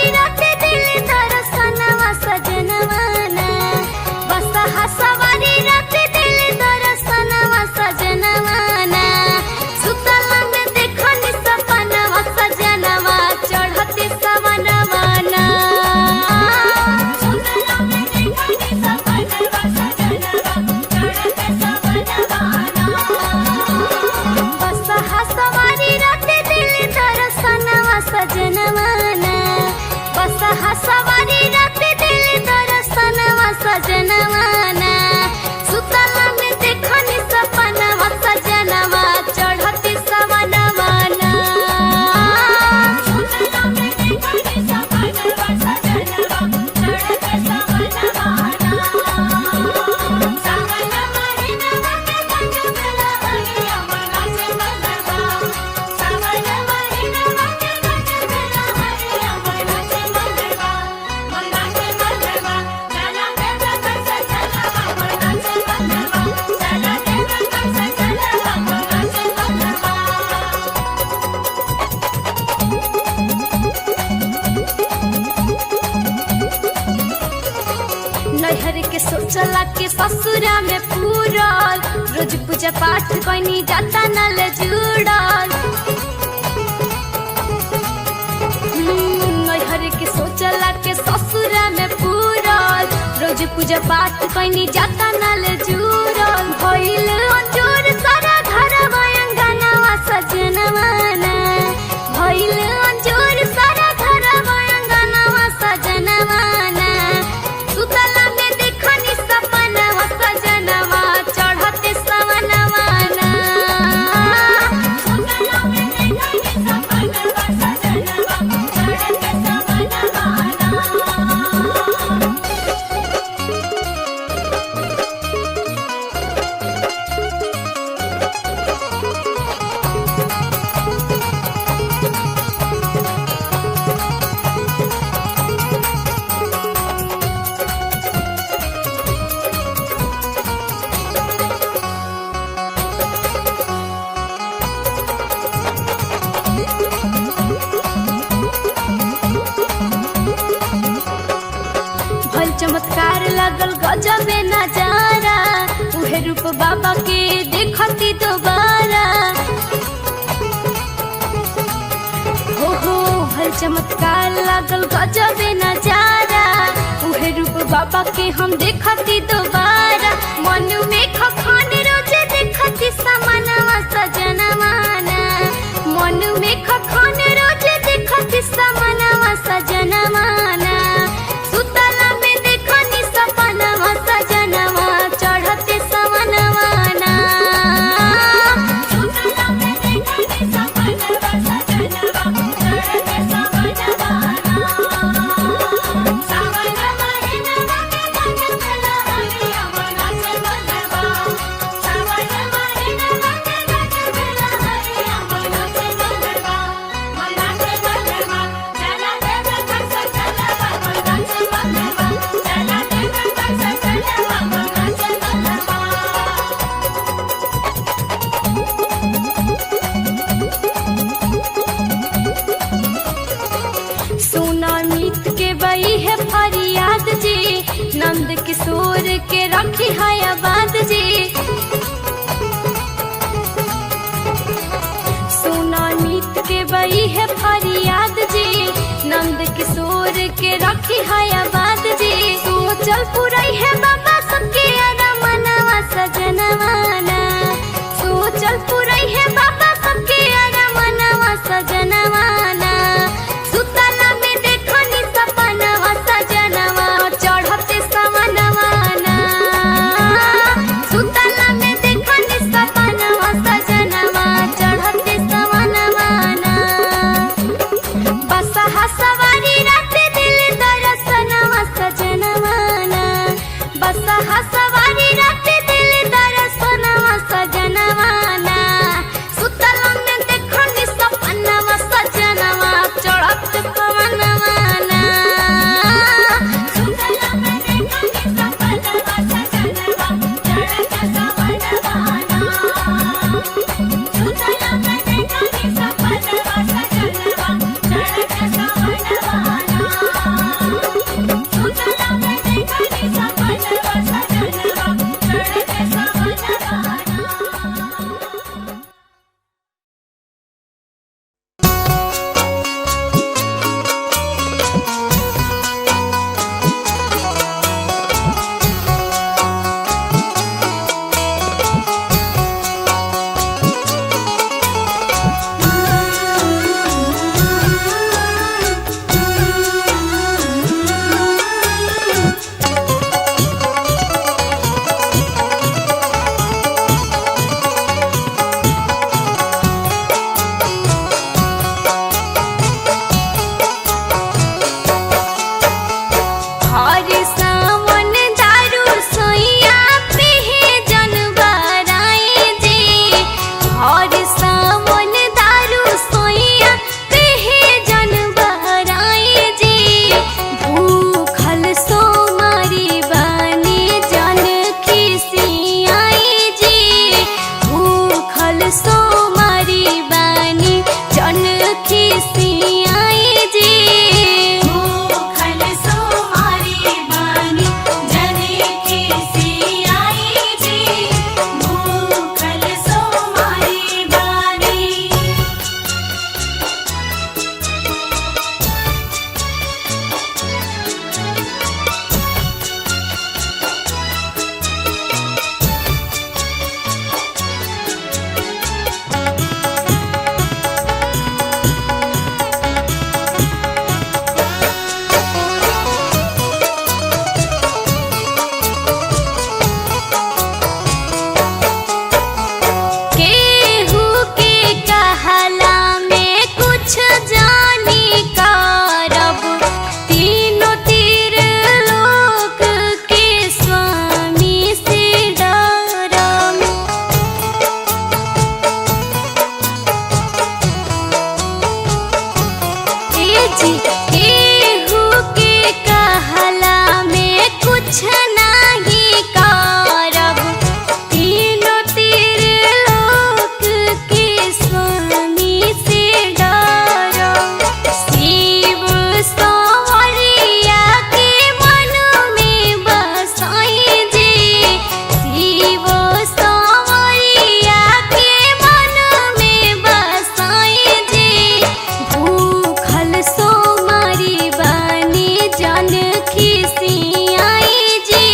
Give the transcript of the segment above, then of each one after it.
सवारी रात दिल दर्शनवा सजनवाना बसहा सवारी रात दिल दर्शनवा सजनवाना सुतला में देखनी सपनवा सजनवा चढ़ते सवनवाना सुतला में देखनी सपनवा सजनवा चढ़ते सवनवाना बसहा सवारी रात दिल दर्शनवा सजनवाना बसहा सवारी रात दिल दर्शनवा सजनवाना सुतला में देखनी सपनवा सजनवा चढ़ते सवनवाना सुतला में देखनी सपनवा सजनवा चढ़ते सवनवाना सावन महीनवा के संग बेला हरिया मना से मनवा सावन महीनवा के संग बेला हरिया मना से मनवा चला देवा कैसे चलवा मना से मनवा चला देवा कैसे चलवा मना से मनवा नैहर के सोचला के ससुरा में पूरल रोज पूजा पाठ कइनी जाता नल जुड़ल नैहर के सोचला के ससुरा में पूरल रोज पूजा पाठ कइनी जाता नल जुड़ल भइल अंजोर सारा घरवा अंगनवा सजनवाना भइल अंजोर सारा घरवा अंगनवा सजनवाना सुतला में देखनी सपनवा सजनवा चढ़ते सवनवाना सुतला में देखनी सपनवा सजनवा चढ़ते सवनवाना भल चमत्कार लगल गजबे नजारा उहे रूप बाबा के देखती दोबारा हो भल चमत्कार लगल गजबे नजारा उहे रूप बाबा के हम देखती दोबारा मन में खखान रोज देखती समानवा सजनवाना मन में खखान रोज देखती समानवा सजनवाना सुतला में देखनी सपनवा सजनवा चढ़ते सवनवाना सुतला में देखनी सपनवा सजनवा चढ़ते सवनवाना सावन महीनवा के संग बेला हरिया मना से मनवा सावन महीनवा के संग बेला हरिया मना से मनवा चला देवा कैसे चलवा मना से मनवा चला देवा कैसे चलवा मना से मनवा सोना मीत के बई है फरियाद जी नंद किशोर के रखी है आबाद जी सोना मीत के बई है फरियाद जी नंद किशोर के रखी है आबाद जी सोचल पुरई है बाबा सबके अरमनवा सजनवाना सोचल पुरई है बाबा सबके अरमनवा सजनवाना सुतला में देखनी सपनवा सजनवा चढ़ते सवनवाना सुतला में देखनी सपनवा सजनवा चढ़ते सवनवाना बसहा सवारी रात दिल दर्शनवा सजनवाना बसहा सवारी केहू के कहला में कुछ नहीं करब, तीनों त्रिलोक के स्वामी से डरब। शिव संवरिया के मन में बसाई जी, शिव संवरिया के मन में बसाई जी। भूखल सोमवारी बानी जन खिसियाई जी,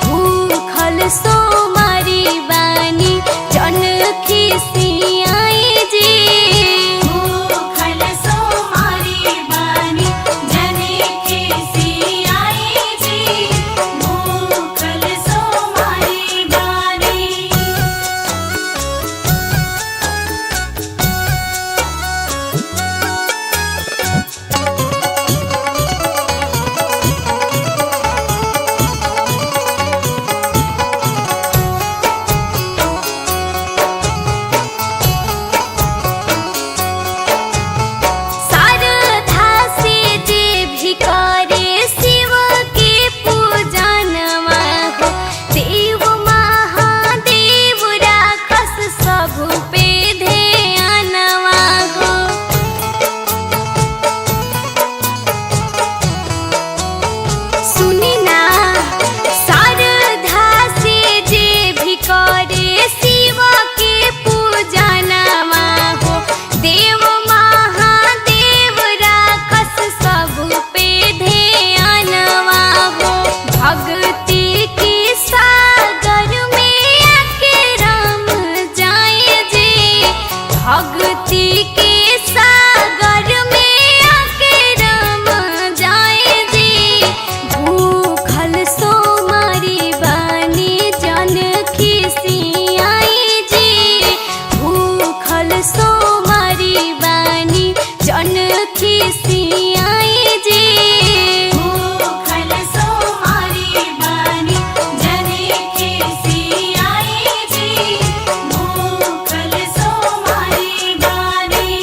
भूखल सोमवारी बानी जन खिसियाई जी। भूखल सोमवारी बानी जन खिसियाई जी, भूखल सोमवारी बानी। श्रद्धा से जे भी करे शिव के पूजनवा हो, देव महादेव राखस सब पे ध्यानवा हो। सुनी ना, श्रद्धा से जे भी करे शिव के पूजनवा हो, देव महादेव राखस सब पे ध्यानवा हो। भक्ति के सागर में आके राम जाए जी, भक्ति के सागर में आके राम जाए जी। भूखल सोमवारी बानी जन खिसियाई जी, भूखल सोमवारी बानी जन खिसियाई जी। भूखल सोमवारी बानी जन खिसियाई जी, भूखल सोमवारी बानी।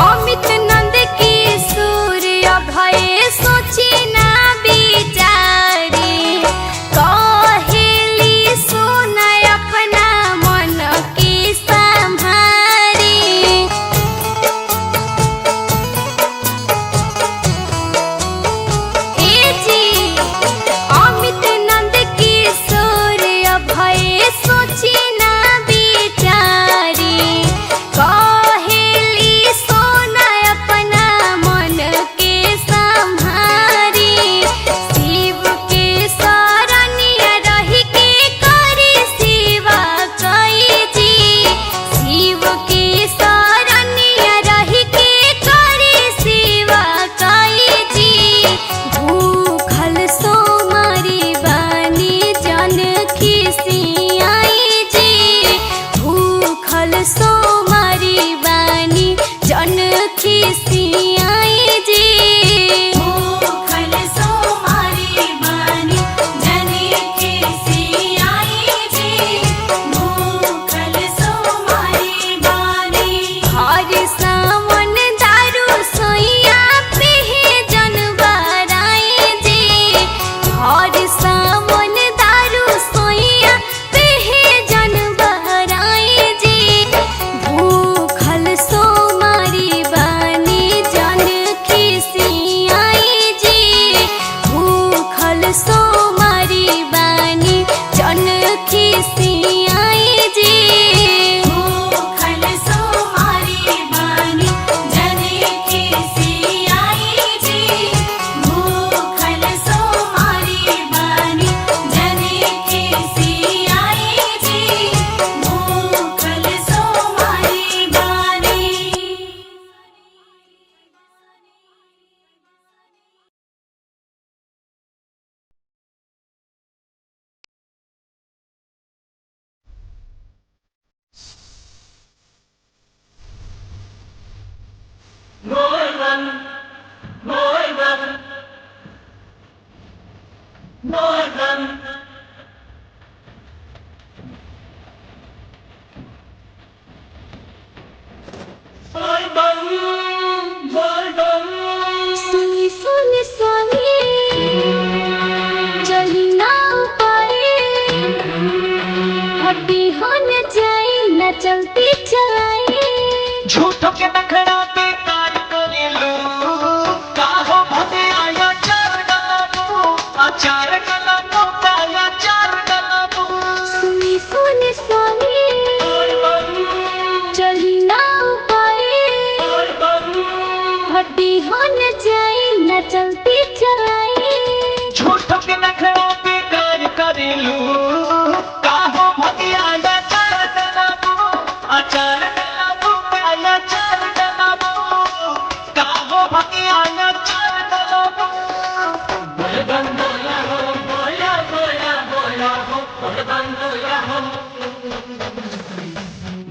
अमित नंद किशोर अभय सोची ना बिचारी, कहेली सोना अपना मन की संभारी। ए जी, अमित नंद किशोर अभय सोची ना बिचारी, कहेली सोना अपना मन के संभारी। शिव के शरणिया रही के करी सेवा कई जी, शिव के शरणिया रही के करी सेवा कई जी। भूखल सोमवारी बानी जन खिसियाई जी, भूखल सोमवारी बानी जन खिसियाई जी। भूखल सोमवारी बानी जन खिसियाई जी, भूखल सोमवारी बानी। हर सावन दारू सोइया पिहे जन बराई जी, हर सावन दारू सोइया पिहे जन बराई जी। भूखल सोमवारी बानी जन खिसियाई जी, भूखल सोमवारी बानी जन खिसियाई जी। भूखल सोमवारी बानी जन खिसियाई जी, भूखल सोमवारी बानी जन खिसियाई जी, भूखल सोमवारी बानी। bum, boy bum, boy bum. Boy bum, boy bum. सुनी सुनी सुनी चली ना पाए हड्डी होने जाए न चलती चलाई झूठो के नखरा बेकार करेलू काहो भले आया चार डलाबू आचार डलाबू आया चार डलाबू सुनी सुनी सुनी Boy bum, चली ना पाए boy bum. हड्डी होने जाए न चलती चलाई झूठो के नखरा बेकार करेलू काहो भले आया चार डलाबू आचार डलाबू आया चार डलाबू काहो भले आया चार डलाबू Boy bum, boya ho, boya, boya, boya ho, boy bum, boya ho.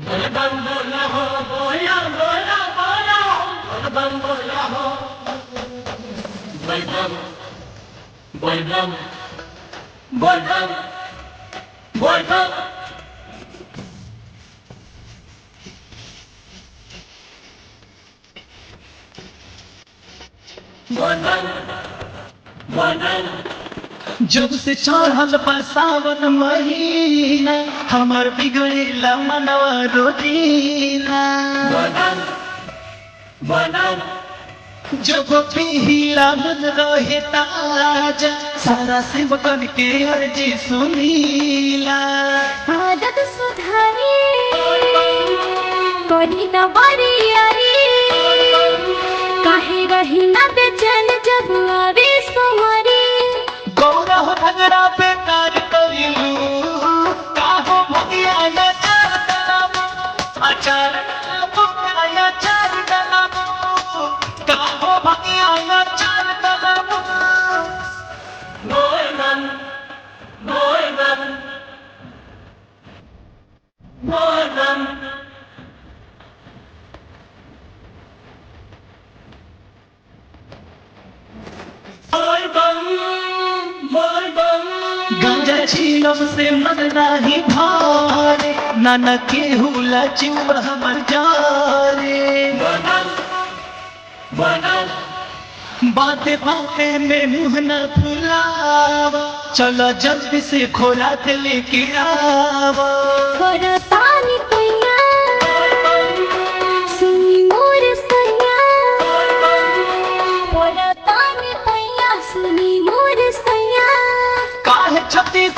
Boy bum, boya ho, boya, boya, boya ho, boy bum, boya ho. Boy bum, boy bum, boy bum, boy bum. Boy bum, boy bum. जब से चढ़ल बा सावन महीना हमर बिगड़ेला मनवा रोटीना जब पिहिला मन रहे ताजा सारा सेवकन के अर्जी सुनीला आदत सुधारी करी न बारी यारी काहे रही न बेचैन जब आवे सुमारी गौरा हो झगड़ा बेकार करिलू काहो भगिया न चार डलाबू आचार डलाबू आया चार डलाबू काहो भगिया न चार डलाबू Boy bum, boy bum, boy bum. Boy bum, boy bum. गांजा छीलम से मन नाही भारे नाना के हुला चिउर हमर जारे Boy bum, boy bum. बाते बाते में मुँह न फुलावा चलो जल्दी से खोराक लेके आवा करतानी पैया सुनी मोर सैया करतानी पैया सुनी मोर सैया काहे छत्तीस